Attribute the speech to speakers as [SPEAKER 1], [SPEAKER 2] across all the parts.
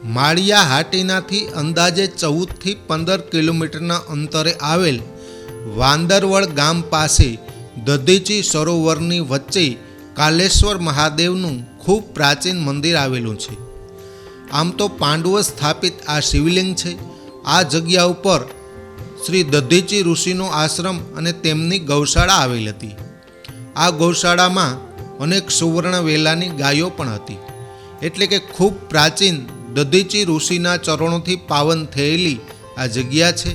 [SPEAKER 1] માળિયા હાટીનાથી અંદાજે 14થી 15 કિલોમીટરના અંતરે આવેલ વાંદરવડ ગામ પાસે દધીચી સરોવરની વચ્ચે કાલેશ્વર મહાદેવનું ખૂબ પ્રાચીન મંદિર આવેલું છે. આમ તો પાંડવો સ્થાપિત આ શિવલિંગ છે. આ જગ્યા ઉપર શ્રી દધીચી ઋષિનો આશ્રમ અને તેમની ગૌશાળા આવેલ હતી. આ ગૌશાળામાં અનેક સુવર્ણ વેલાની ગાયો પણ હતી. એટલે કે ખૂબ પ્રાચીન દધીચી ઋષિના ચરણોથી પાવન થયેલી આ જગ્યા છે.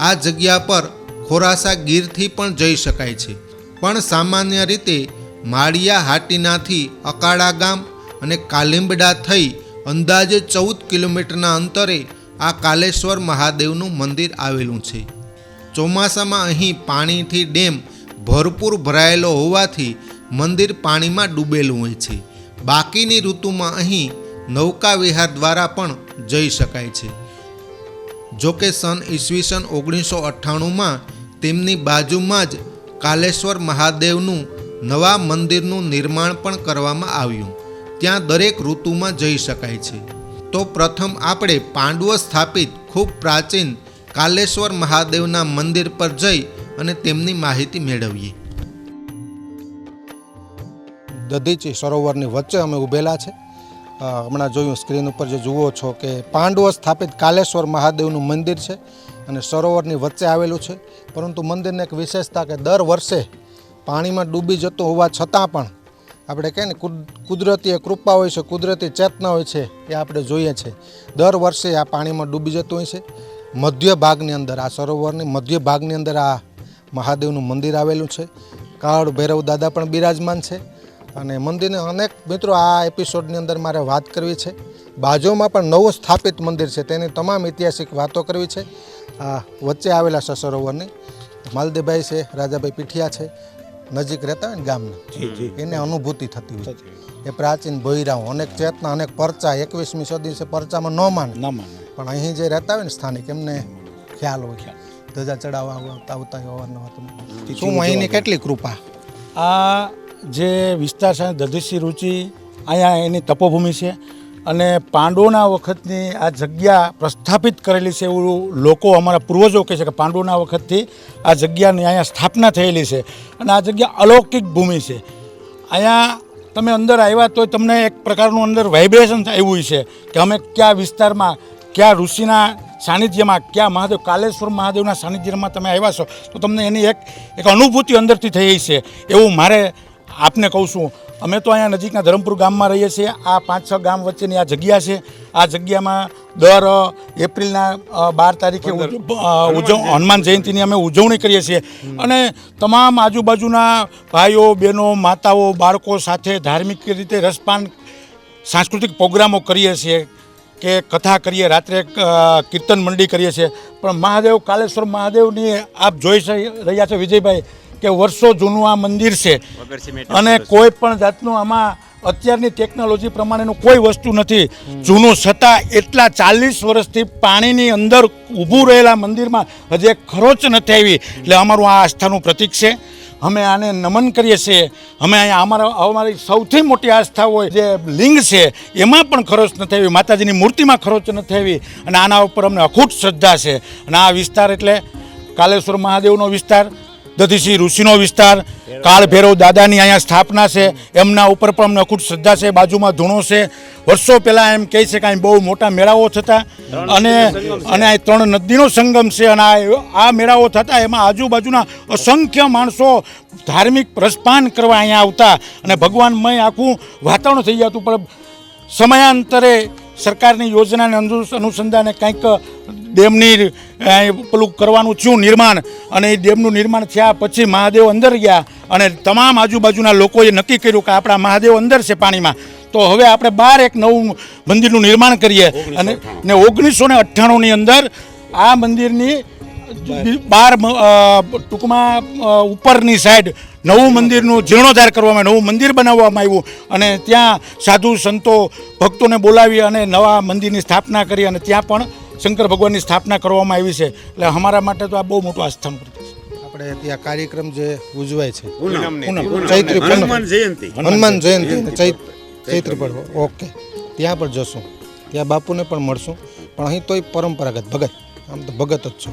[SPEAKER 1] આ જગ્યા પર ખોરાસા ગીરથી પણ જઈ શકાય છે, પણ સામાન્ય રીતે માળિયા હાટીનાથી અકાળા ગામ અને કાલિંબડા થઈ અંદાજે 14 કિલોમીટરના અંતરે આ કાલેશ્વર મહાદેવનું મંદિર આવેલું છે. ચોમાસામાં અહીં પાણીથી ડેમ ભરપૂર ભરાયેલો હોવાથી મંદિર પાણીમાં ડૂબેલું હોય છે. બાકીની ઋતુમાં અહીં નૌકા વિહાર દ્વારા પણ જઈ શકાય છે. જોકે સન ઈસવીસન 1998માં તેમની બાજુમાં જ કાલેશ્વર મહાદેવનું નવા મંદિરનું નિર્માણ પણ કરવામાં આવ્યું. ત્યાં દરેક ઋતુમાં જઈ શકાય છે. તો પ્રથમ આપણે પાંડવો સ્થાપિત ખૂબ પ્રાચીન કાલેશ્વર મહાદેવના મંદિર પર જઈ અને તેમની માહિતી મેળવીએ.
[SPEAKER 2] દધીચી સરોવરની વચ્ચે અમે ઊભેલા છે. હમણાં જોયું સ્ક્રીન ઉપર જે જુઓ છો કે પાંડવો સ્થાપિત કાલેશ્વર મહાદેવનું મંદિર છે અને સરોવરની વચ્ચે આવેલું છે. પરંતુ મંદિરની એક વિશેષતા કે દર વર્ષે પાણીમાં ડૂબી જતું હોવા છતાં પણ આપણે કહે ને કુદરતી કૃપા હોય છે, કુદરતી ચેતના હોય છે, એ આપણે જોઈએ છે. દર વર્ષે આ પાણીમાં ડૂબી જતું હોય છે. મધ્ય ભાગની અંદર આ સરોવરની મધ્ય ભાગની અંદર આ મહાદેવનું મંદિર આવેલું છે. કાળ ભૈરવ દાદા પણ બિરાજમાન છે. અને મંદિરને અનેક મિત્રો આ એપિસોડની અંદર મારે વાત કરવી છે. બાજુમાં પણ નવું સ્થાપિત મંદિર છે, તેની તમામ ઐતિહાસિક વાતો કરવી છે. આ વચ્ચે આવેલા છે સરોવરની માલદેવભાઈ છે, રાજાભાઈ પીઠિયા છે, નજીક રહેતા હોય ને ગામના, એને અનુભૂતિ થતી હોય. એ પ્રાચીન ભોયરાઓ અનેક ચેતના અનેક પરચા 21મી સદી છે, પરચામાં ન માને પણ અહીં જે રહેતા હોય ને સ્થાનિક એમને ખ્યાલ હોય. ધજા ચડાવવા આવતા અવારનવાર. શું અહીંની કેટલી કૃપા.
[SPEAKER 3] આ જે વિસ્તાર છે દધીચી રુચિ, અહીંયા એની તપોભૂમિ છે અને પાંડવોના વખતની આ જગ્યા પ્રસ્થાપિત કરેલી છે એવું લોકો અમારા પૂર્વજો કહે છે કે પાંડવોના વખતથી આ જગ્યાની અહીંયા સ્થાપના થયેલી છે અને આ જગ્યા અલૌકિક ભૂમિ છે. અહીંયા તમે અંદર આવ્યા તો તમને એક પ્રકારનું અંદર વાઇબ્રેશન આવ્યું છે કે અમે કયા વિસ્તારમાં કયા ઋષિના સાનિધ્યમાં, કયા મહાદેવ કાલેશ્વર મહાદેવના સાનિધ્યમાં તમે આવ્યા છો તો તમને એની એક અનુભૂતિ અંદરથી થઈ છે એવું મારે આપને કહું છું. અમે તો અહીંયા નજીકના ધરમપુર ગામમાં રહીએ છીએ. આ 5-6 ગામ વચ્ચેની આ જગ્યા છે. આ જગ્યામાં દર એપ્રિલના 12 તારીખે હનુમાન જયંતિની અમે ઉજવણી કરીએ છીએ અને તમામ આજુબાજુના ભાઈઓ બહેનો માતાઓ બાળકો સાથે ધાર્મિક રીતે રસપાન સાંસ્કૃતિક પ્રોગ્રામો કરીએ છીએ કે કથા કરીએ, રાત્રે કીર્તન મંડળી કરીએ છીએ. પણ મહાદેવ કાલેશ્વર મહાદેવની આપ જોઈ રહ્યા છો વિજયભાઈ કે વર્ષો જૂનું આ મંદિર છે અને કોઈ પણ જાતનું આમાં અત્યારની ટેકનોલોજી પ્રમાણેનું કોઈ વસ્તુ નથી. જૂનું છતાં એટલા 40 વર્ષથી પાણીની અંદર ઊભું રહેલા મંદિરમાં હજી એક ખરોચ નથી આવી. એટલે અમારું આ આસ્થાનું પ્રતીક છે. અમે આને નમન કરીએ છીએ. અમે અહીંયા અમારી સૌથી મોટી આસ્થા હોય જે લિંગ છે એમાં પણ ખરોચ નથી આવી, માતાજીની મૂર્તિમાં ખરોચ નથી આવી અને આના ઉપર અમને અખૂટ શ્રદ્ધા છે. અને આ વિસ્તાર એટલે કાલેશ્વર મહાદેવનો વિસ્તાર, દધીચી ઋષિનો વિસ્તાર, કાળ ભૈરવ દાદાની અહીંયા સ્થાપના છે, એમના ઉપર પણ અમને અખૂટ શ્રદ્ધા છે. બાજુમાં ધૂણો છે. વર્ષો પહેલાં એમ કહે છે કે અહીં બહુ મોટા મેળાઓ થતા અને અહીં 3 નદીનો સંગમ છે અને આ મેળાઓ થતા એમાં આજુબાજુના અસંખ્ય માણસો ધાર્મિક રસપાન કરવા અહીંયા આવતા અને ભગવાનમય આખું વાતાવરણ થઈ જતું. પણ સમયાંતરે સરકારની યોજનાને અનુસંધાને કંઈક ડેમની પેલું કરવાનું થયું નિર્માણ અને એ ડેમનું નિર્માણ થયા પછી મહાદેવ અંદર ગયા અને તમામ આજુબાજુના લોકોએ નક્કી કર્યું કે આપણા મહાદેવ અંદર છે પાણીમાં, તો હવે આપણે બહાર એક નવું મંદિરનું નિર્માણ કરીએ. અને 1998ની અંદર આ મંદિરની બહાર ટૂંકમાં ઉપરની સાઈડ નવું મંદિરનું જીર્ણોદ્ધાર કરવામાં, નવું મંદિર બનાવવામાં આવ્યું અને ત્યાં સાધુ સંતો ભક્તોને બોલાવી અને નવા મંદિરની સ્થાપના કરી અને ત્યાં પણ શંકર ભગવાનની સ્થાપના કરવામાં આવી છે. એટલે અમારા માટે તો આ બહુ મોટું આસ્થાનું પ્રતીક છે.
[SPEAKER 2] આપણે ત્યાં કાર્યક્રમ જે ઉજવાય છે
[SPEAKER 4] ચૈત્રી હનુમાન જયંતિ
[SPEAKER 2] ચૈત્રી પર્વ, ઓકે, ત્યાં પણ જશું. ત્યાં બાપુને પણ મળશું. પણ અહીં તોય પરંપરાગત ભગત, આમ તો ભગત જ છો,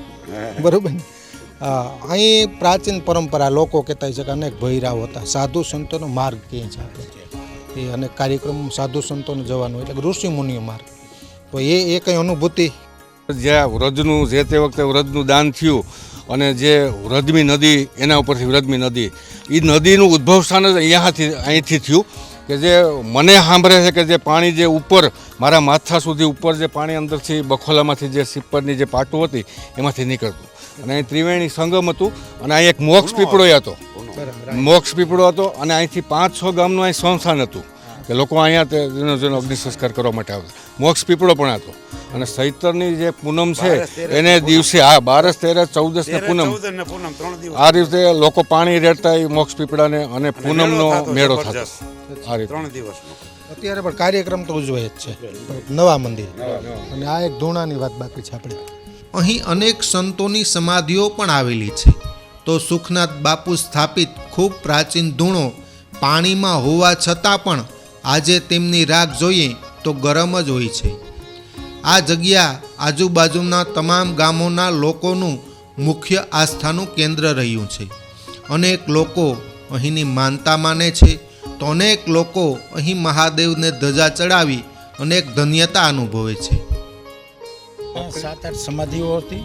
[SPEAKER 2] બરાબર ને? અહીં પ્રાચીન પરંપરા લોકો કહેતા છે કે અનેક ભૈરાઓ હતા, સાધુ સંતોનો માર્ગ કહે છે આપણે, એ અનેક કાર્યક્રમ સાધુ સંતોને જવાનું એટલે ઋષિ મુનિઓ માર્ગ. તો એ કંઈ અનુભૂતિ
[SPEAKER 4] જ્યાં વ્રજનું જે તે વખતે વ્રજનું દાન થયું અને જે વ્રજમી નદી એના ઉપરથી વ્રજમી નદી, એ નદીનું ઉદ્ભવ સ્થાન જ અહીંથી થયું કે જે મને સાંભળે છે કે જે પાણી જે ઉપર મારા માથા સુધી ઉપર જે પાણી અંદરથી બખોલામાંથી જે સિપ્પરની જે પાટું હતી એમાંથી નીકળતું. અને અહીં ત્રિવેણી સંગમ હતું અને અહીં એક મોક્ષ પીપળો હતો અને અહીંથી 5-6 ગામનું અહીં સંસ્થાન હતું કે લોકો અહીંયા જેનો અગ્નિ સંસ્કાર કરવા માટે આવતા. મોક્ષ પીપળો પણ હતો અને ચૈતરની જે પૂનમ છે એને દિવસે 12, 13, 14 ને પૂનમ આ રીતે લોકો પાણી રેડતા એ મોક્ષ પીપળાને અને પૂનમનો મેળો થતો. આ રીતે
[SPEAKER 2] અત્યારે પણ કાર્યક્રમ તો ઉજવાય જ છે. નવા મંદિર અને આ એક ધૂણાની વાત બાકી છે આપણે.
[SPEAKER 1] અહીં અનેક સંતોની સમાધિઓ પણ આવેલી છે. તો સુખનાથ બાપુ સ્થાપિત ખૂબ પ્રાચીન ધૂણો પાણીમાં હોવા છતાં પણ આજે તેમની રાખ જોઈએ તો ગરમ જ હોય છે. આ જગ્યા આજુબાજુના તમામ ગામોના લોકોનું મુખ્ય આસ્થાનું કેન્દ્ર રહ્યું છે. અનેક લોકો અહીંની માનતા માને છે તો અનેક લોકો અહીં મહાદેવને ધજા ચડાવી અનેક ધન્યતા અનુભવે છે.
[SPEAKER 3] 7-8 સમાધિઓ હતી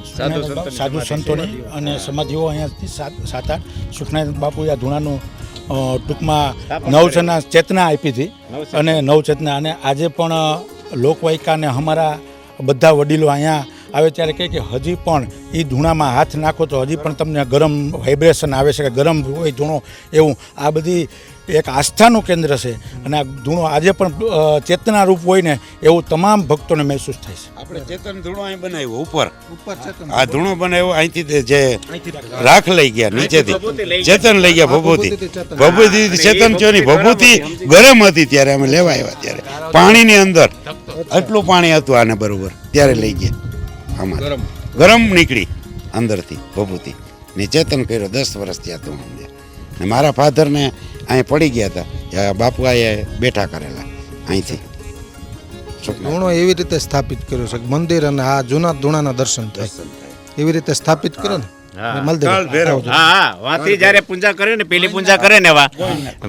[SPEAKER 3] સાધુ સંતોની અને સમાધિઓ અહીંયાથી 7-8 સુખનાથ બાપુએ આ ધૂણાનું ટૂંકમાં નવચેતના ચેતના આપી હતી અને નવચેતના. અને આજે પણ લોકવાયકા અને અમારા બધા વડીલો અહીંયા આવે ત્યારે કહે કે હજી પણ એ ધૂણામાં હાથ નાખો તો હજી પણ તમને ગરમ વાઇબ્રેશન આવે છે કે ગરમ હોય ધૂણો એવું. આ બધી એક આસ્થાનું કેન્દ્ર છે અને આ ધૂણો આજે પણ ચેતના રૂપ હોય ને એવું તમામ ભક્તોને મહેસૂસ થાય છે.
[SPEAKER 5] આપણે ચેતન ધૂણો અહીં બનાવ્યો ઉપર આ ધૂણો બનાવ્યો અહીંથી જે રાખ લઈ ગયા નીચેથી ચેતન લઈ ગયા ભભૂતિ ચેતન થયો ની ભભૂતિ ગરમ હતી ત્યારે અમે લેવા આવ્યા ત્યારે પાણીની અંદર આટલું પાણી હતું આને બરોબર ત્યારે લઈ ગયા આમાં ગરમ નીકળી અંદરથી ભભૂતિ ને ચેતન કર્યો 10 વર્ષ ત્યાં તો ને મારા ફાધરને અહીં પડી ગયા હતા બાપુ અહીંયા બેઠા કરેલા અહીંથી
[SPEAKER 2] ધૂણો એવી રીતે સ્થાપિત કર્યો છે મંદિર અને આ જૂના ધૂણાના દર્શન થાય એવી રીતે સ્થાપિત કર્યો ને.
[SPEAKER 6] વાથી જયારે પૂજા કરે ને પેલી પૂજા કરે ને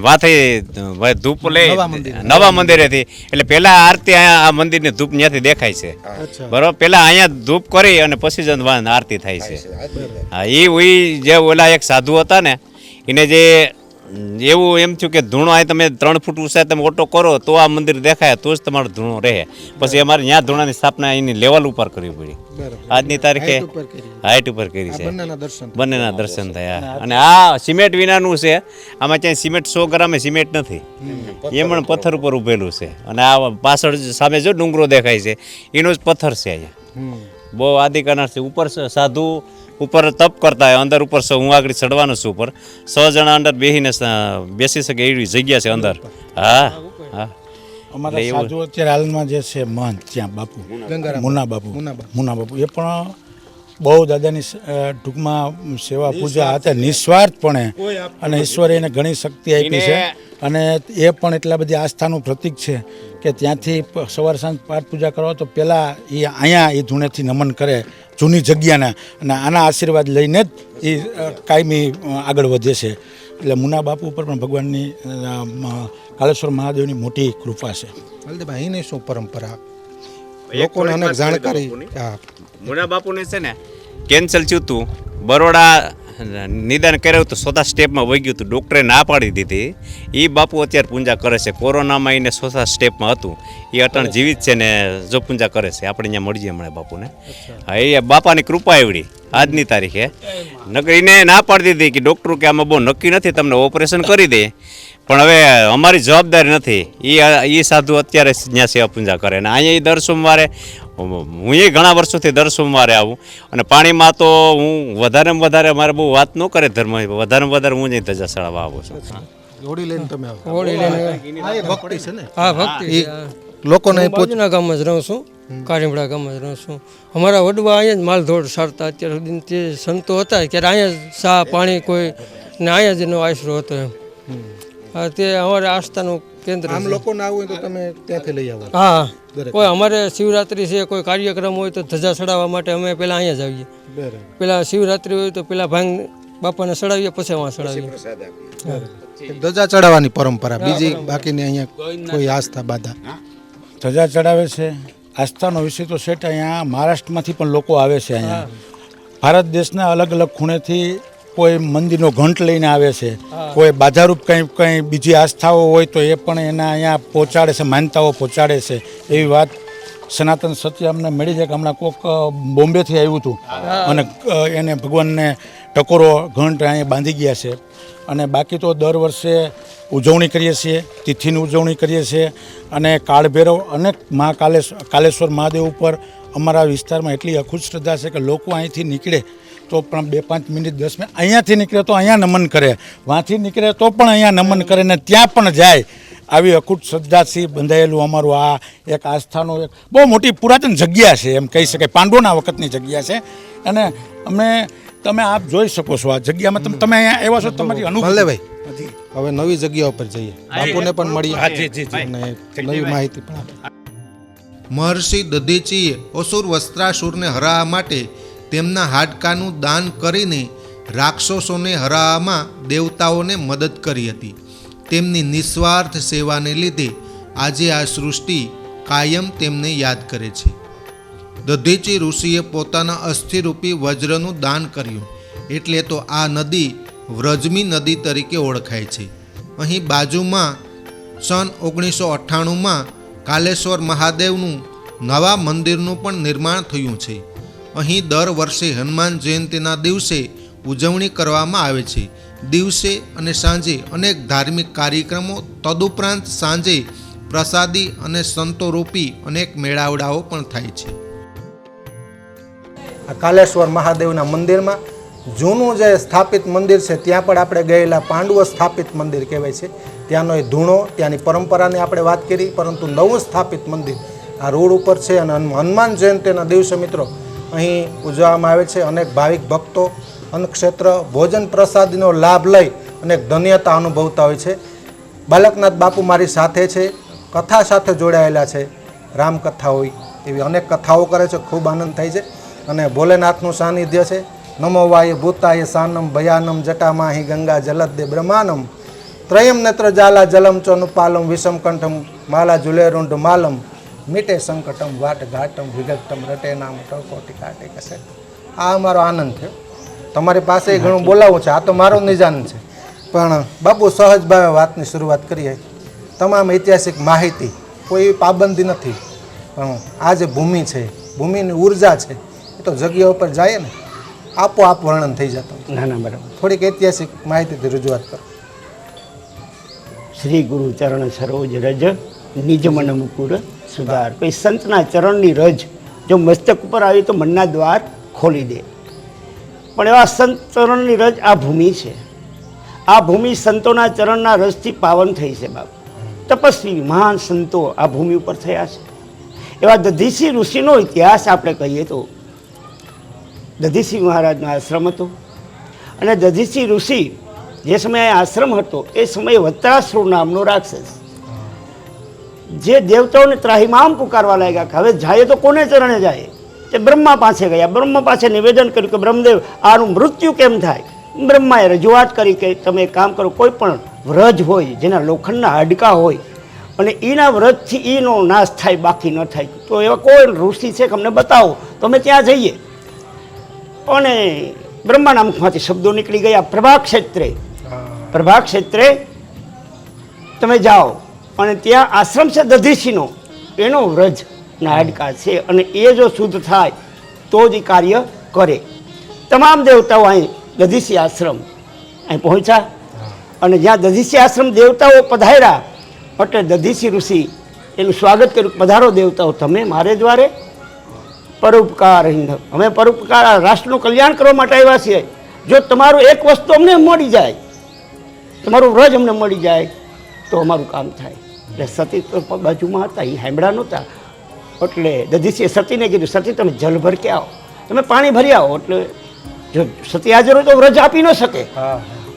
[SPEAKER 6] વાથી ધૂપ લે નવા મંદિરેથી એટલે પેલા આરતી આ મંદિરની ધૂપ ત્યાંથી દેખાય છે બરોબર. પેલા અહીંયા ધૂપ કરી અને પછી જ આરતી થાય છે. હા એ જે ઓલા એક સાધુ હતા ને એને જે એવું એમ થયું કે ધૂણો અહીં તમે 3 ફૂટ ઊંચાઈ તમે ઓટો કરો તો આ મંદિર દેખાય તો જ તમારો ધૂણો રહે. પછી અમારે ત્યાં ધૂણાની સ્થાપના એની લેવલ ઉપર કરવી પડી. આજની તારીખે હાઈટ ઉપર કરી છે. બંનેના દર્શન થયા. અને આ સિમેન્ટ વિનાનું છે. આમાં ક્યાંય સિમેન્ટ 100 ગ્રામે સિમેન્ટ નથી, એ પણ પથ્થર ઉપર ઉભેલું છે. અને આ પાછળ સામે જો ડુંગરો દેખાય છે એનો જ પથ્થર છે અહીંયા. બહુ આદિકાળ છે. ઉપર સાધુ ઉપર તપ કરતા હોય, અંદર ઉપર હું આગળ ચડવાનું છું. ઉપર 6 જણા અંદર બેસી શકે એવી જગ્યા છે અંદર. હા હા.
[SPEAKER 3] અમારા સાધુ અત્યારે હાલમાં જે છે મહંત ત્યાં બાપુ મુના બાપુ એ પણ બહુ દાદાની ટૂંકમાં સેવા પૂજા હતા નિસ્વાર્થપણે અને ઈશ્વરે એને ઘણી શક્તિ આપી છે. અને એ પણ એટલા બધી આસ્થાનું પ્રતીક છે કે ત્યાંથી સવાર સાંજ પાઠ પૂજા કરવા તો પહેલાં એ અહીંયા એ ધૂણેથી નમન કરે જૂની જગ્યાના અને આના આશીર્વાદ લઈને જ એ કાયમી આગળ વધે છે. એટલે મુના બાપુ ઉપર પણ ભગવાનની કાલેશ્વર મહાદેવની મોટી કૃપા છે.
[SPEAKER 2] અહીંની શું પરંપરા લોકોને અનેક જાણકારી.
[SPEAKER 6] મુના બાપુને છે ને કેન્સલ થયું હતું, બરોડા નિદાન કર્યું તો 4થા સ્ટેપમાં વહી ગયું હતું. ડૉક્ટરે ના પાડી દીધી. એ બાપુ અત્યારે પૂજા કરે છે. કોરોનામાં એને 4થા સ્ટેપમાં હતું. એ અટણ જીવિત છે ને જો પૂજા કરે છે. આપણે અહીંયા મળીએ હમણાં બાપુને. હા એ બાપાની કૃપા એવડી આજની તારીખે. નકર એને ના પાડી દીધી કે ડૉક્ટર કે આમાં બહુ નક્કી નથી, તમને ઓપરેશન કરી દે, પણ હવે અમારી જવાબદારી નથી. એ સાધુ અત્યારે ત્યાં સેવા પૂજા કરે. અને અહીંયા દર સોમવારે હું એ ઘણા વર્ષોથી દર સોમવારે આવું. અને પાણીમાં તો હું વધારેમાં વધારે મારે બહુ વાત ન કરે ધર્મ, વધારેમાં વધારે હું જ ધજા ચડાવવા આવું છું.
[SPEAKER 2] હોડી લઈને તમે આવો?
[SPEAKER 7] હોડી લઈને
[SPEAKER 2] ભક્તિ છે ને?
[SPEAKER 7] હા ભક્તિ.
[SPEAKER 2] લોકોને
[SPEAKER 7] પોચના ગામમાં જ રહું છું, કારીમડા ગામમાં જ રહું છું. અમારા વડવા અહીંયા જ માલધોડ સારતા અત્યાર સુધી તે સંતો હતા ત્યારે અહીંયા ચા પાણી કોઈ ને અહીંયા જ એનો આશરો હતો એમ. હા તે અમારે આસ્થાનું કેન્દ્ર
[SPEAKER 2] આમ
[SPEAKER 7] છે.
[SPEAKER 2] લોકોને આવવું હોય તો તમે ત્યાંથી લઈ આવો.
[SPEAKER 7] હા
[SPEAKER 2] દરેક.
[SPEAKER 7] કોઈ અમારે શિવરાત્રિ છે, કોઈ કાર્યક્રમ હોય તો ધજા ચડાવવા માટે અમે પહેલાં અહીંયા જ આવીએ.
[SPEAKER 2] બરાબર.
[SPEAKER 7] પહેલાં શિવરાત્રિ હોય તો પહેલાં ભાંગ બાપાને ચડાવીએ, પછી વાં ચડાવીએ.
[SPEAKER 2] ધજા ચડાવવાની પરંપરા બીજી બાકીની અહીંયા કોઈ આસ્થા બાધા.
[SPEAKER 3] ધજા ચડાવે છે. આસ્થાનો વિષય તો સેટ અહીંયા મહારાષ્ટ્રમાંથી પણ લોકો આવે છે. અહીંયા ભારત દેશના અલગ અલગ ખૂણેથી કોઈ મંદિરનો ઘંટ લઈને આવે છે, કોઈ બાધારૂપ કંઈ બીજી આસ્થાઓ હોય તો એ પણ એના અહીંયા પહોંચાડે છે, માનતાઓ પહોંચાડે છે. એવી વાત સનાતન સત્ય અમને મળી છે કે હમણાં કોઈક બોમ્બેથી આવ્યું હતું અને એને ભગવાનને ટકોરો ઘંટ અહીંયા બાંધી ગયા છે. અને બાકી તો દર વર્ષે ઉજવણી કરીએ છીએ, તિથિની ઉજવણી કરીએ છીએ. અને કાળભૈરવ અનેક કાલેશ્વર મહાદેવ ઉપર અમારા વિસ્તારમાં એટલી અખૂટ શ્રદ્ધા છે કે લોકો અહીંથી નીકળે તો પણ 2-5 મિનિટ 10 મિનિટ અહીંયાથી નીકળે તો અહીંયા નમન કરે, વાંથી નીકળે તો પણ અહીંયા નમન કરે ને ત્યાં પણ જાય. આવી અખૂટ શ્રદ્ધાથી બંધાયેલું અમારું આ એક આસ્થાનું એક બહુ મોટી પુરાતન જગ્યા છે એમ કહી શકાય. પાંડવોના વખતની જગ્યા છે. અને અમે તમે આપ જોઈ શકો છો આ જગ્યામાં તમે અહીંયા આવ્યા છો, તમારી અનુભવ.
[SPEAKER 2] ભલ્લેભાઈ, હવે નવી જગ્યા ઉપર જઈએ, બાપુને પણ મળીએ અને નવી માહિતી પણ આપીએ.
[SPEAKER 1] મહર્ષિ દધીચીએ અસુર વસ્ત્રાસુરને હરાવવા માટે તેમના હાડકાનું દાન કરીને રાક્ષસોને હરાવવામાં દેવતાઓને મદદ કરી હતી. તેમની નિસ્વાર્થ સેવાને લીધે આજે આ સૃષ્ટિ કાયમ તેમને યાદ કરે છે. દધીચી ઋષિએ પોતાના અસ્થિરૂપી વજ્રનું દાન કર્યું, એટલે તો આ નદી વ્રજમી નદી તરીકે ઓળખાય છે. અહીં બાજુમાં સન 1998માં કાલેશ્વર મહાદેવનું નવા મંદિરનું પણ નિર્માણ થયું છે. અહીં દર વર્ષે હનુમાન જયંતિના દિવસે ઉજવણી કરવામાં આવે છે. દિવસે અને સાંજે અનેક ધાર્મિક કાર્યક્રમો, તદુપરાંત સાંજે પ્રસાદી અને સંતોરૂપી અનેક મેળાવડાઓ પણ થાય છે.
[SPEAKER 2] આ કાલેશ્વર મહાદેવના મંદિરમાં જૂનું જે સ્થાપિત મંદિર છે ત્યાં પણ આપણે ગયેલા. પાંડવો સ્થાપિત મંદિર કહેવાય છે. ત્યાંનો એ ધૂણો, ત્યાંની પરંપરાની આપણે વાત કરી, પરંતુ નવું સ્થાપિત મંદિર આ રોડ ઉપર છે. અને હનુમાન જયંતિના દિવસે મિત્રો અહીં ઉજવવામાં આવે છે. અનેક ભાવિક ભક્તો અન્નક્ષેત્ર ભોજન પ્રસાદીનો લાભ લઈ અનેક ધન્યતા અનુભવતા હોય છે. બાલકનાથ બાપુ મારી સાથે છે, કથા સાથે જોડાયેલા છે. રામકથા હોય એવી અનેક કથાઓ કરે છે, ખૂબ આનંદ થાય છે. અને ભોલેનાથનું સાનિધ્ય છે. નમો વાય ભૂતાય સાનમ ભયાનમ જટામાહી ગંગા જલદ્દે બ્રહ્માનમ ત્રયમ નેત્ર જાલા જલમ ચોનુપાલમ વિષમ કંઠમ માલા જુલેરુંડ માલમ મીટે સંકટમ વાટ ઘાટમ વિગટમ રટે નામ ટકોટી કાટે કસે. આ અમારો આનંદ થયો. તમારી પાસે ઘણું બોલાવવું છે, આ તો મારો નિજાન છે. પણ બાપુ સહજ ભાવે વાતની શરૂઆત કરીએ. તમામ ઐતિહાસિક માહિતી, કોઈ પાબંદી નથી, પણ આ જે ભૂમિ છે, ભૂમિની ઉર્જા છે, એ તો જગ્યા ઉપર જાય ને આપોઆપ વર્ણન થઈ જતું.
[SPEAKER 8] ના ના બરાબર.
[SPEAKER 2] થોડીક ઐતિહાસિક માહિતીથી રજૂઆત કરો.
[SPEAKER 8] શ્રી ગુરુ ચરણ સરોજ રજ નિજ મન મુકુર સુધાર. કોઈ સંતના ચરણની રજ જો મસ્તક ઉપર આવી તો મનના દ્વાર ખોલી દે. પણ એવા સંત ચરણની રજ આ ભૂમિ છે. આ ભૂમિ સંતોના ચરણના રજથી પાવન થઈ છે. બાપ તપસ્વી મહાન સંતો આ ભૂમિ ઉપર થયા છે. એવા દધીસી ઋષિનો ઇતિહાસ આપણે કહીએ તો દધીસી મહારાજનો આશ્રમ હતો. અને દધીસી ઋષિ જે સમયે આશ્રમ હતો એ સમયે વત્રાસુર નામનો રાક્ષસ જે દેવતાઓને ત્રાહિમામ પુકારવા લાગ્યા કે હવે જાય તો કોને ચરણે જાય. તે બ્રહ્મા પાસે ગયા. બ્રહ્મા પાસે નિવેદન કર્યું કે બ્રહ્મદેવ આનું મૃત્યુ કેમ થાય. બ્રહ્માએ રજૂઆત કરી કે તમે એક કામ કરો, કોઈ પણ વ્રજ હોય જેના લોખંડના હાડકા હોય અને એના વ્રજથી એનો નાશ થાય, બાકી ન થાય, તો એવા કોઈ ઋષિ છે કે અમને બતાવો તો અમે ત્યાં જઈએ. અને બ્રહ્માના મુખમાંથી શબ્દો નીકળી ગયા, પ્રભા ક્ષેત્રે તમે જાઓ અને ત્યાં આશ્રમ છે દધીસીનો, એનો વ્રજના હાડકા છે અને એ જો શુદ્ધ થાય તો જ એ કાર્ય કરે. તમામ દેવતાઓ અહીં દધીસી આશ્રમ અહીં પહોંચ્યા. અને જ્યાં દધીસી આશ્રમ દેવતાઓ પધાર્યા એટલે દધીસી ઋષિ એનું સ્વાગત કર્યું. પધારો દેવતાઓ, તમે મારે દ્વારે પરોપકાર. અમે પરોપકાર રાષ્ટ્રનું કલ્યાણ કરવા માટે આવ્યા છીએ. જો તમારું એક વસ્તુ અમને મળી જાય, તમારું વ્રજ અમને મળી જાય તો અમારું કામ થાય. એટલે સતી તો બાજુમાં હતા, એ હાંભળા નહોતા. એટલે દધીસીએ સતીને કીધું, સતી તમે જલ ભર કે આવો, તમે પાણી ભરી આવો. એટલે જો સતી હાજર હોય તો વ્રજ આપી ન શકે.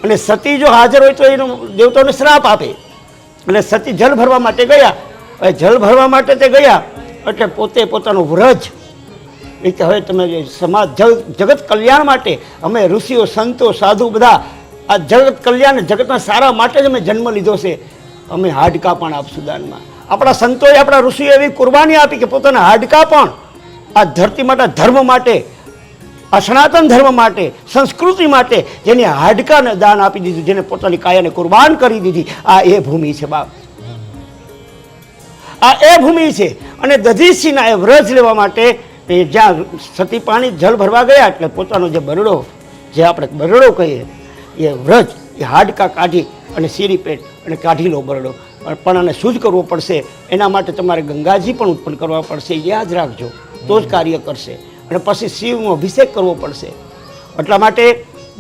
[SPEAKER 8] અને સતી જો હાજર હોય તો એનો દેવતાઓને શ્રાપ આપે એટલે સતી જલ ભરવા માટે ગયા. હવે જલ ભરવા માટે તે ગયા એટલે પોતે પોતાનું વ્રજ એ કે હવે તમે સમાજ જગત કલ્યાણ માટે અમે ઋષિઓ સંતો સાધુ બધા આ જગત કલ્યાણ જગતના સારા માટે જ અમે જન્મ લીધો છે. અમે હાડકા પણ આપશું દાનમાં. આપણા સંતોએ આપણા ઋષિએ એવી કુરબાની આપી કે પોતાના હાડકા પણ આ ધરતી માટે ધર્મ માટે આ સનાતન ધર્મ માટે સંસ્કૃતિ માટે જેની હાડકાને દાન આપી દીધું, જેને પોતાની કાયાને કુરબાન કરી દીધી, આ એ ભૂમિ છે બાપ. આ એ ભૂમિ છે. અને દધીસિંહના એ વ્રજ લેવા માટે એ જ્યાં સતી પાણી જલ ભરવા ગયા એટલે પોતાનો જે બરડો, જે આપણે બરડો કહીએ એ વ્રજ, એ હાડકા કાઢી અને સીરી પેટ અને કાઢી લો બરડો. પણ આને શુદ્ધ કરવો પડશે. એના માટે તમારે ગંગાજી પણ ઉત્પન્ન કરવા પડશે, યાદ રાખજો, તો જ કાર્ય કરશે. અને પછી શિવનો અભિષેક કરવો પડશે. એટલા માટે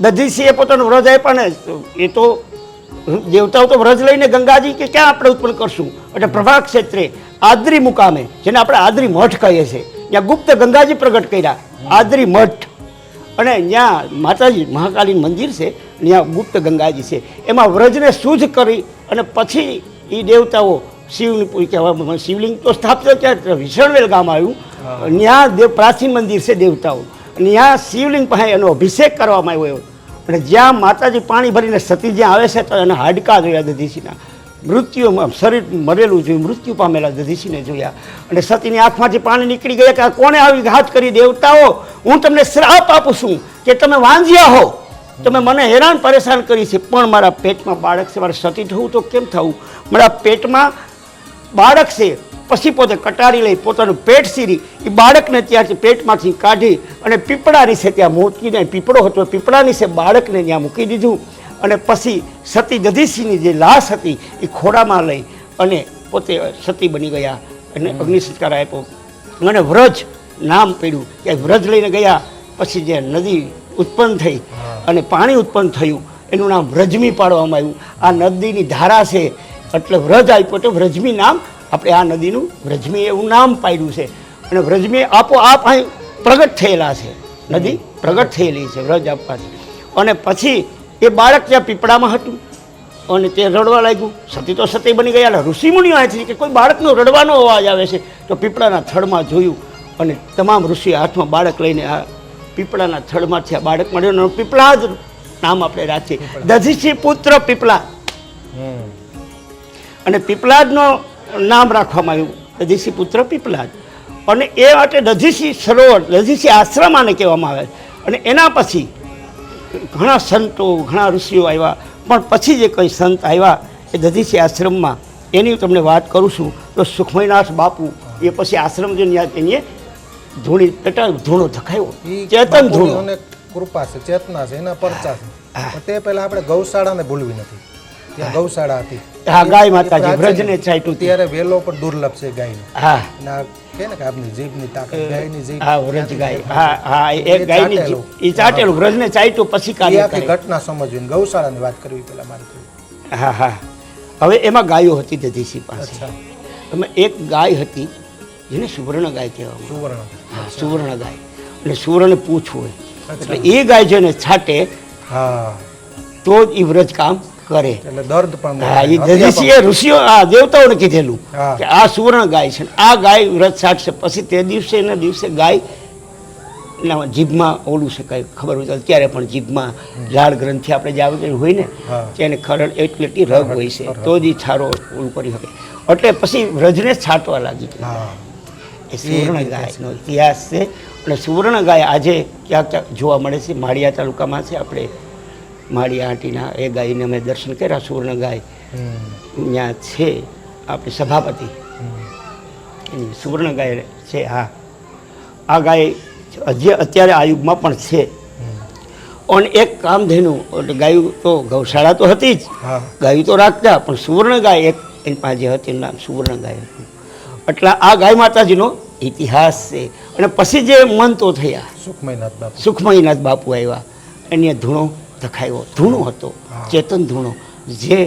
[SPEAKER 8] દધીસિંહે પોતાનું વ્રજ આપ્યા ને એ તો દેવતાઓ તો વ્રજ લઈને ગંગાજી કે ક્યાં આપણે ઉત્પન્ન કરશું. એટલે પ્રભા ક્ષેત્રે આદરી મુકામે, જેને આપણે આદરી મઠ કહીએ છીએ, ત્યાં ગુપ્ત ગંગાજી પ્રગટ કર્યા, આદરી મઠ. અને ત્યાં માતાજી મહાકાલીનું મંદિર છે, ત્યાં ગુપ્ત ગંગાજી છે. એમાં વ્રજને શુદ્ધ કરી અને પછી એ દેવતાઓ શિવની પૂરી કહેવામાં, શિવલિંગ તો સ્થાપ્ય ત્યાં વિસણવેલ ગામ આવ્યું, ત્યાં દેવ પ્રાચીન મંદિર છે દેવતાઓ, ત્યાં શિવલિંગ પાસે એનો અભિષેક કરવામાં આવ્યો. અને જ્યાં માતાજી પાણી ભરીને સતી જ્યાં આવે છે તો એના હાડકા જોયા દધીસિંહના, મૃત્યુમાં શરીર મરેલું જોયું, મૃત્યુ પામેલા દધીસિંહને જોયા. અને સતીની આંખમાંથી પાણી નીકળી ગયા કે આ કોણે આવી ઘાત કરી? દેવતાઓ, હું તમને શ્રાપ આપું છું કે તમે વાંજ્યા હો, તમે મને હેરાન પરેશાન કરી છે, પણ મારા પેટમાં બાળક છે, મારે સતી થવું તો કેમ થવું? મારા પેટમાં બાળક છે. પછી પોતે કટારી લઈ પોતાનું પેટ સીરી એ બાળકને ત્યાંથી પેટમાંથી કાઢી અને પીપળાની છે ત્યાં મૂકીને, પીપળો હતો પીપળાની છે બાળકને ત્યાં મૂકી દીધું. અને પછી સતી દધીસિંહની જે લાશ હતી એ ખોડામાં લઈ અને પોતે સતી બની ગયા અને અગ્નિ સંસ્કાર આપ્યો. અને વ્રજ નામ પડ્યું કે વ્રજ લઈને ગયા. પછી જે નદી ઉત્પન્ન થઈ અને પાણી ઉત્પન્ન થયું એનું નામ વ્રજમી પાડવામાં આવ્યું. આ નદીની ધારા છે એટલે વ્રજ આપ્યો તો વ્રજમી નામ આપણે આ નદીનું વ્રજમી એવું નામ પાડ્યું છે. અને વ્રજમી આપોઆપ અહીં પ્રગટ થયેલા છે, નદી પ્રગટ થયેલી છે વ્રજ આપવાથી. અને પછી એ બાળક ત્યાં પીપળામાં હતું અને તે રડવા લાગ્યું. સતી તો સતી બની ગયા. એટલે ઋષિમુનિઓ અહીંથી કે કોઈ બાળકનો રડવાનો અવાજ આવે છે તો પીપળાના થડમાં જોયું અને તમામ ઋષિ હાથમાં બાળક લઈને આ પીપળાના થડમાંથી આ બાળક મળ્યો. પીપળા જ નામ આપણે રાખીએ, દધીસિંહ પુત્ર પીપળા. અને પીપળાજનો નામ રાખવામાં આવ્યું, દધીસિંહ પુત્ર પીપળાજ. અને એ માટે દધીસિંહ સરોવર, દધીસિંહ આશ્રમ આને કહેવામાં આવે. અને એના પછી ઘણા સંતો, ઘણા ઋષિઓ આવ્યા, પણ પછી જે કંઈ સંત આવ્યા એ દધીસિંહ આશ્રમમાં, એની તમને વાત કરું છું તો સુખમયનાથ બાપુ એ પછી આશ્રમ જે એને ધૂણી ધૂણો ધખાયો, ચેતન ધૂણો.
[SPEAKER 2] કૃપા છે, ચેતના છે, એના પરચા છે. પણ તે પહેલા આપણે ગૌશાળાને ભૂલવી નથી. ત્યાં ગૌશાળા હતી.
[SPEAKER 8] હા, ગાય માતાજી વ્રજને ચાટ્યું
[SPEAKER 2] ત્યારે વેલો પણ દુર્લભ છે ગાયનો.
[SPEAKER 8] હા,
[SPEAKER 2] કે ને કે આપની જીભની તાકાત, ગાયની જીભ.
[SPEAKER 8] હા, વ્રજ ગાય. હા હા, એ ગાયની જીભ એ ચાટેલું, વ્રજને ચાટ્યું પછી કાર્ય કરે.
[SPEAKER 2] ઘટના સમજવી, ગૌશાળાની વાત કરવી પેલા મારે.
[SPEAKER 8] હા હા. હવે એમાં ગાયો હતી દધીસિંહ પાસે. એમાં એક ગાય હતી જેને સુવર્ણ ગાય કહેવામાં.
[SPEAKER 2] સુવર્ણ.
[SPEAKER 8] હા, સુવર્ણ ગાય. એટલે સુવર્ણ પૂછ હોય એટલે એ ગાય જેને છાટે
[SPEAKER 2] હા
[SPEAKER 8] તો જ એ વ્રજ કામ કરે.
[SPEAKER 2] એટલે દર્દ પણ.
[SPEAKER 8] હા, એ દધીસિંહે ઋષિઓ આ દેવતાઓને કીધેલું કે આ સુવર્ણ ગાય છે, આ ગાય વ્રત છાટશે. પછી તે દિવસે એના દિવસે ગાય ના જીભમાં ઓલું છે કાંઈ ખબર હોય તો અત્યારે પણ જીભમાં લાળ ગ્રંથિ આપણે જે આવે હોય ને તેને ખરડ એટલી રગ હોય છે તો જ એ છારો ઓલું કરી શકે. એટલે પછી વ્રજને છાંટવા લાગી. એ સુવર્ણ ગાયનો ઇતિહાસ છે. અને સુવર્ણ ગાય આજે ક્યાંક ક્યાંક જોવા મળે છે. માળિયા તાલુકામાં છે, આપણે માળિયા આંટીના એ ગાયને અમે દર્શન કર્યા. સુવર્ણ ગાય ત્યાં છે, આપણે સભાપતિ એની સુવર્ણ ગાય છે. હા, આ ગાય હજી અત્યારે આ યુગમાં પણ છે. અને એક કામધેનુ એટલે ગાયું તો ગૌશાળા તો હતી જ, ગાયું તો રાખતા, પણ સુવર્ણ ગાય એક એની પાસે હતી, એનું નામ સુવર્ણ ગાય હતું. એટલે આ ગાય માતાજીનો ઇતિહાસ છે. અને પછી જે મંતો થયા, સુખમયનાથ બાપુ આવ્યા, એને ધૂણો ધખાયો. ધૂણો હતો ચેતન ધૂણો, જે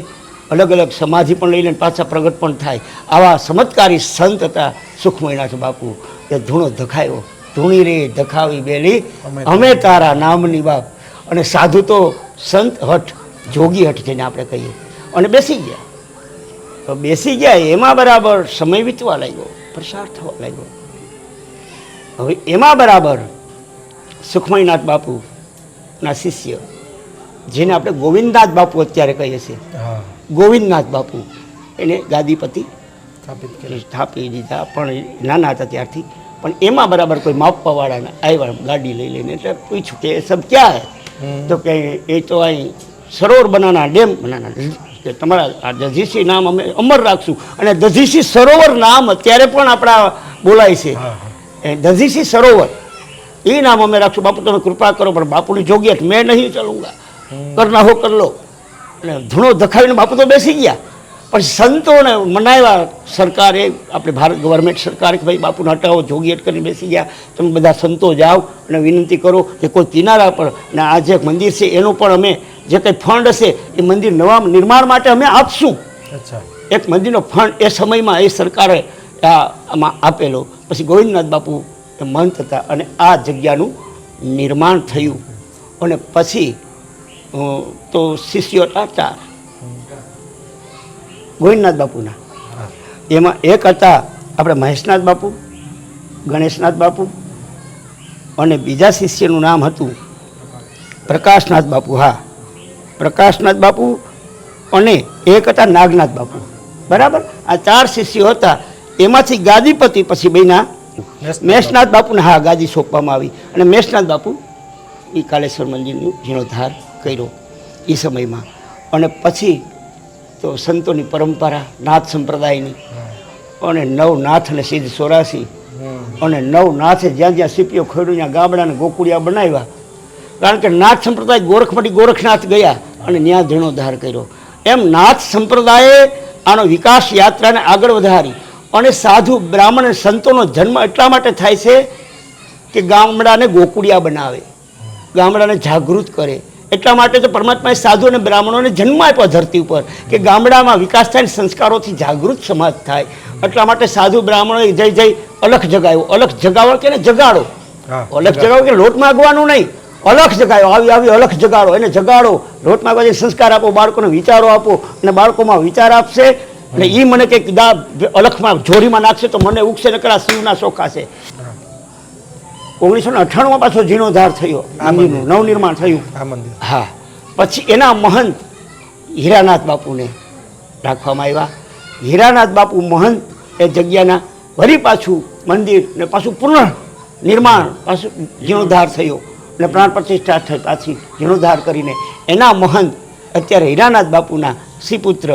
[SPEAKER 8] અલગ અલગ સમાધિ પણ લઈને પાછા પ્રગટ પણ થાય. આવા ચમત્કારી સંત હતા સુખમયનાથ બાપુ. એ ધૂણો ધખાયો. ધૂણી રે ધખાવી બેલી અમે તારા નામની બાપ. અને સાધુ તો સંત હઠ, જોગી હઠ જેને આપણે કહીએ, અને બેસી ગયા. તો બેસી ગયા એમાં બરાબર સમય વીતવા લાગ્યો, પ્રસાર થવા લાગ્યો. હવે એમાં બરાબર સુખમણીનાથ બાપુના શિષ્ય, જેને આપણે ગોવિંદનાથ બાપુ અત્યારે કહીએ છીએ, ગોવિંદનાથ બાપુ, એને ગાદીપતિ સ્થાપી દીધા. પણ નાના હતા ત્યારથી. પણ એમાં બરાબર કોઈ માપવાવાળાને આવ્યા ગાડી લઈ લઈને, એટલે પૂછ્યું કે એ સબ ક્યાં હે? તો કે એ તો અહીં સરોવર બનાના, ડેમ બનાના, કે તમારા આ દધીસી નામ અમે અમર રાખશું. અને દધીસી સરોવર નામ અત્યારે પણ આપણા બોલાય છે, એ દધીસી સરોવર, એ નામ અમે રાખશું. બાપુ તમે કૃપા કરો. પણ બાપુની જોગિયત, મેં નહીં ચાલુંગા, કરના હો કર લો. અને ધૂણો ધખાવીને બાપુ તો બેસી ગયા. પણ સંતોને મનાવ્યા સરકારે, આપણે ભારત ગવર્મેન્ટ સરકાર, કે ભાઈ બાપુને હટાવો, જોગિયત કરીને બેસી ગયા. તમે બધા સંતો જાઓ અને વિનંતી કરો કે કોઈ કિનારા પર, ને આ જે મંદિર છે એનું પણ અમે જે કંઈ ફંડ હશે એ મંદિર નવા નિર્માણ માટે અમે આપશું. એક મંદિરનો ફંડ એ સમયમાં એ સરકારે આમાં આપેલો. પછી ગોવિંદનાથ બાપુ એ મહંત હતા અને આ જગ્યાનું નિર્માણ થયું. અને પછી તો શિષ્યો હતા 4 ગોવિંદનાથ બાપુના. એમાં એક હતા આપણે મહેશનાથ બાપુ, ગણેશનાથ બાપુ, અને બીજા શિષ્યનું નામ હતું પ્રકાશનાથ બાપુ. હા, પ્રકાશનાથ બાપુ. અને એક હતા નાગનાથ બાપુ. બરાબર, આ 4 શિષ્યો હતા. એમાંથી ગાદીપતિ પછી બન્યા મેષનાથ બાપુને. હા, ગાદી સોંપવામાં આવી. અને મેષનાથ બાપુ એ કાલેશ્વર મંદિરનું જીર્ણોદ્ધાર કર્યો એ સમયમાં. અને પછી તો સંતોની પરંપરા, નાથ સંપ્રદાયની, અને નવનાથ અને સિદ્ધ 84, અને નવનાથે જ્યાં જ્યાં સીપીઓ ખોડ્યું ત્યાં ગામડાને ગોકુળિયા બનાવ્યા. કારણ કે નાથ સંપ્રદાય ગોરખપટી ગોરખનાથ ગયા અને ત્યાં જીર્ણોદ્ધાર કર્યો. એમ નાથ સંપ્રદાયે આનો વિકાસ યાત્રાને આગળ વધારી. અને સાધુ બ્રાહ્મણ અને સંતોનો જન્મ એટલા માટે થાય છે કે ગામડાને ગોકુળિયા બનાવે, ગામડાને જાગૃત કરે. એટલા માટે તો પરમાત્માએ સાધુ અને બ્રાહ્મણોને જન્મ આપ્યો ધરતી ઉપર, કે ગામડામાં વિકાસ થાય, સંસ્કારોથી જાગૃત સમાજ થાય. એટલા માટે સાધુ બ્રાહ્મણોએ જઈ જઈ અલખ જગાવ્યો. અલખ જગાવો કે જગાડો, અલખ જગાવો કે લોટ માગવાનું નહીં, અલખ જગાવ્યો. આવી આવી અલખ જગાડો, એને જગાડો. લોટ માગવાથી સંસ્કાર આપો, બાળકોને વિચારો આપો, અને બાળકોમાં વિચાર આપશે. અને એ મને કંઈક અલખમાં જોરીમાં નાખશે તો મને ઉગશે, નકરા શિવના ચોખા છે. 1998માં પાછો જીર્ણોદ્ધાર થયો, મંદિરનું નવનિર્માણ થયું. હા, પછી એના મહંત હીરાનાથ બાપુને રાખવામાં આવ્યા. હીરાનાથ બાપુ મહંત એ જગ્યાના વળી પાછું મંદિર ને પાછું પુનઃ નિર્માણ, પાછું જીર્ણોદ્ધાર થયો અને પ્રાણ પ્રતિષ્ઠા થઈ. પાછી જીર્ણોદ્ધાર કરીને એના મહંત અત્યારે હીરાનાથ બાપુના શ્રીપુત્ર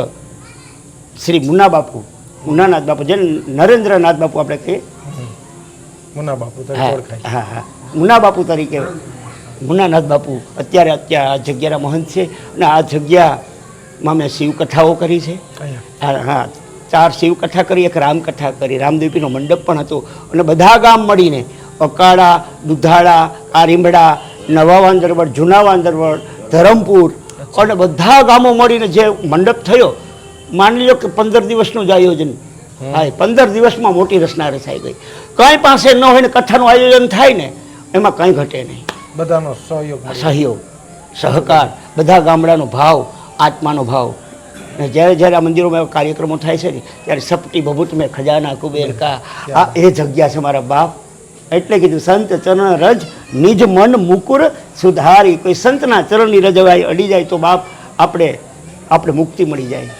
[SPEAKER 8] શ્રી મુન્ના બાપુ, મુન્નાનાથ બાપુ, જેને નરેન્દ્રનાથ બાપુ આપણે કહીએ, હા હા, મુન્ના બાપુ તરીકે મુન્નાનાથ બાપુ અત્યારે આ જગ્યાના મહંત છે. અને આ જગ્યામાં મેં શિવકથાઓ કરી છે. હા, 4 શિવકથા કરી, એક રામકથા કરી, રામદેવપીનો મંડપ પણ હતો. અને બધા ગામ મળીને અકાળા, દુધાળા, કારીમડા, નવા વાંદરવડ, જૂના વેંદરવડ, ધરમપુર, અને બધા ગામો મળીને જે મંડપ થયો, માની લો કે 15 દિવસનું જ આયોજન. હા, 15 દિવસમાં મોટી રચના રચાઈ ગઈ. કંઈ પાસે ન હોય ને કથાનું આયોજન થાય ને એમાં કંઈ ઘટે નહીં.
[SPEAKER 2] બધાનો
[SPEAKER 8] સહયોગ, સહકાર, બધા ગામડાનો ભાવ, આત્માનો ભાવ. અને જ્યારે જ્યારે આ મંદિરોમાં એવા કાર્યક્રમો થાય છે ને ત્યારે સપટી ભભૂત મેં ખજાના કુબેર કા, આ એ જગ્યા છે મારા બાપ. એટલે કીધું સંત ચરણ રજ નિજ મન મુકુર સુધારી. કોઈ સંતના ચરણની રજ અડી જાય તો બાપ આપણે મુક્તિ મળી જાય.